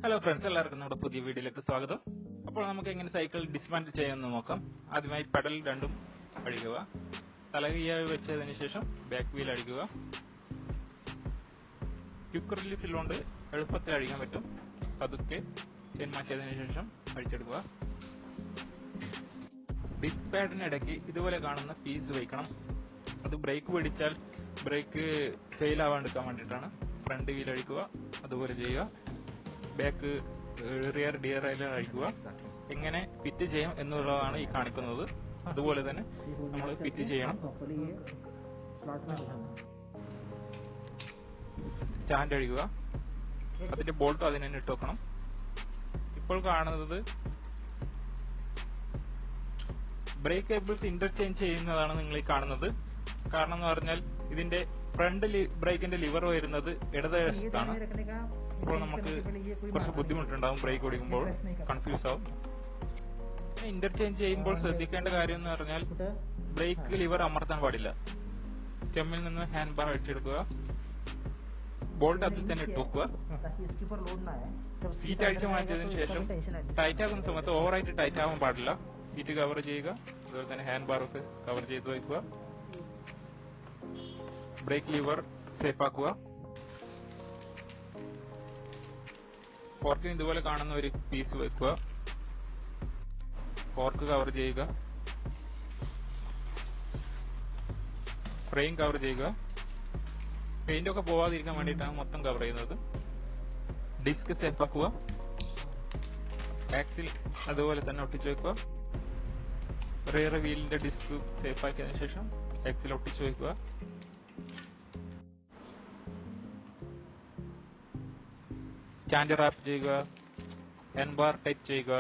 Hello friends, എല്ലാവർക്കും നമ്മുടെ പുതിയ വീഡിയോയിലേക്ക് സ്വാഗതം. അപ്പോൾ നമുക്ക് എങ്ങനെ സൈക്കിൾ ഡിസ്മാൻറ്റിൽ ചെയ്യാമെന്ന് നോക്കാം. ആദ്യമായി പെഡൽ രണ്ടും അടിക്കുക. തലകീയായി വെച്ചതിന് ശേഷം ബാക്ക് വീൽ അടിക്കുക. ക്വിക്ക് റിലീസിലുകൊണ്ട് എളുപ്പത്തിൽ അടിക്കാൻ പറ്റും. പതുക്കെ ചെയിൻ മാറ്റിയതിനു ശേഷം അടിച്ചെടുക്കുക. ഡിസ്ക് പാഡിനിടയ്ക്ക് ഇതുപോലെ കാണുന്ന പീസ് വയ്ക്കണം. അത് ബ്രേക്ക് പിടിച്ചാൽ ബ്രേക്ക് ഫെയിൽ ആവാണ്ടിരിക്കാൻ വേണ്ടിയിട്ടാണ്. ഫ്രണ്ട് വീൽ അടിക്കുക, അതുപോലെ ചെയ്യുക. ബാക്ക് റിയർ ഡിയറൈലർ അഴിക്കുക. എങ്ങനെ ഫിറ്റ് ചെയ്യാം എന്നുള്ളതാണ് ഈ കാണിക്കുന്നത്. അതുപോലെ തന്നെ നമ്മൾ ഫിറ്റ് ചെയ്യണം. സ്റ്റാൻഡ് അഴിക്കുക. അതിന്റെ ബോൾട്ട് അതിന് തന്നെ ഇട്ട് വെക്കണം. ഇപ്പോൾ കാണുന്നത് ബ്രേക്ക് കേബിൾസ് ഇന്റർചേഞ്ച് ചെയ്യുന്നതാണ് നിങ്ങൾ ഈ കാണുന്നത്. കാരണം എന്ന് പറഞ്ഞാൽ ഇതിന്റെ ഫ്രണ്ട് ബ്രേക്കിന്റെ ലിവർ വരുന്നത് ഇടതുവശത്താണ്. അപ്പോൾ നമുക്ക് കുറച്ച് ബുദ്ധിമുട്ടുണ്ടാവും. ബ്രേക്ക് ഓടിക്കുമ്പോൾ കൺഫ്യൂസ് ആവും. ഇന്റർചേഞ്ച് ചെയ്യുമ്പോൾ ശ്രദ്ധിക്കേണ്ട കാര്യം എന്ന് പറഞ്ഞാൽ ബ്രേക്ക് ലിവർ അമർത്താൻ പാടില്ല. സ്റ്റെമ്മിൽ നിന്ന് ഹാൻഡ് ബാർ അടിച്ചെടുക്കുക. ബോൾട്ട് അതിൽ തന്നെ ഇട്ട് വെക്കുക. സീറ്റ് അടിച്ചു മാറ്റിയതിനു ശേഷം ടൈറ്റ് ആക്കുന്ന സമയത്ത് ഓവറായിട്ട് ടൈറ്റ് ആവാൻ പാടില്ല. സീറ്റ് കവർ ചെയ്യുക. അതുപോലെ തന്നെ ഹാൻഡ് ബാർ ഒക്കെ കവർ ചെയ്ത് വയ്ക്കുക. ബ്രേക്ക് ലിവർ സേഫ് ആക്കുക. ഫോർക്കിന് ഇതുപോലെ കാണുന്ന ഒരു പീസ് വെക്കുക. ഫോർക്ക് കവർ ചെയ്യുക. ഫ്രെയിം കവർ ചെയ്യുക. പെയിന്റ് ഒക്കെ പോവാതിരിക്കാൻ വേണ്ടിയിട്ടാണ് മൊത്തം കവർ ചെയ്യുന്നത്. ഡിസ്ക് സേഫ് ആക്കുക. ആക്സിൽ അതുപോലെ തന്നെ ഒട്ടിച്ചു വെക്കുക. റിയർ വീലിന്റെ ഡിസ്ക് സേഫ് ആക്കിയതിനു ശേഷം ആക്സിൽ ഒട്ടിച്ചു വെക്കുക. സ്റ്റാൻഡ് റാപ്പ് ചെയ്യുക. ഹാൻഡ് ബാർ ടൈറ്റ് ചെയ്യുക.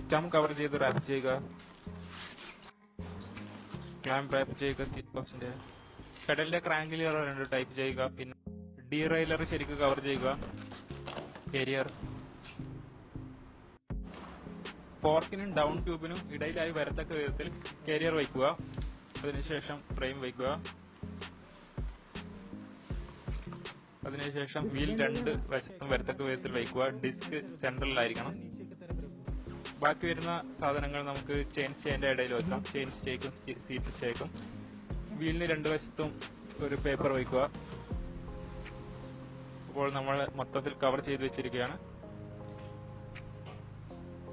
സ്റ്റം കവർ ചെയ്ത് റാപ്പ് ചെയ്യുക. ക്ലാമ്പ് റാപ്പ് ചെയ്യുക. സീറ്റ് പോസ്റ്റിന്റെ പെഡലിന്റെ ക്രാങ്ക് ലിവർ രണ്ട് ടൈപ്പ് ചെയ്യുക. പിന്നെ ഡീറൈലർ ശരിക്കും കവർ ചെയ്യുക. കാരിയർ ഫോർക്കിനും ഡൗൺ ട്യൂബിനും ഇടയിലായി വരത്തക്ക വിധത്തിൽ കാരിയർ വയ്ക്കുക. അതിനുശേഷം ഫ്രെയിം വയ്ക്കുക. അതിനുശേഷം വീൽ രണ്ട് വശത്തും വരത്തക്ക വിധത്തിൽ വയ്ക്കുക. ഡിസ്ക് സെൻട്രലിലായിരിക്കണം. ബാക്കി വരുന്ന സാധനങ്ങൾ നമുക്ക് ചെയിൻ സ്റ്റേന്റെ ഇടയിൽ വെക്കാം. Chain സ്റ്റേക്കും seat സ്റ്റേക്കും. വീലിന് രണ്ട് വശത്തും ഒരു പേപ്പർ വയ്ക്കുക. അപ്പോൾ നമ്മൾ മൊത്തത്തിൽ കവർ ചെയ്ത് വെച്ചിരിക്കുകയാണ്.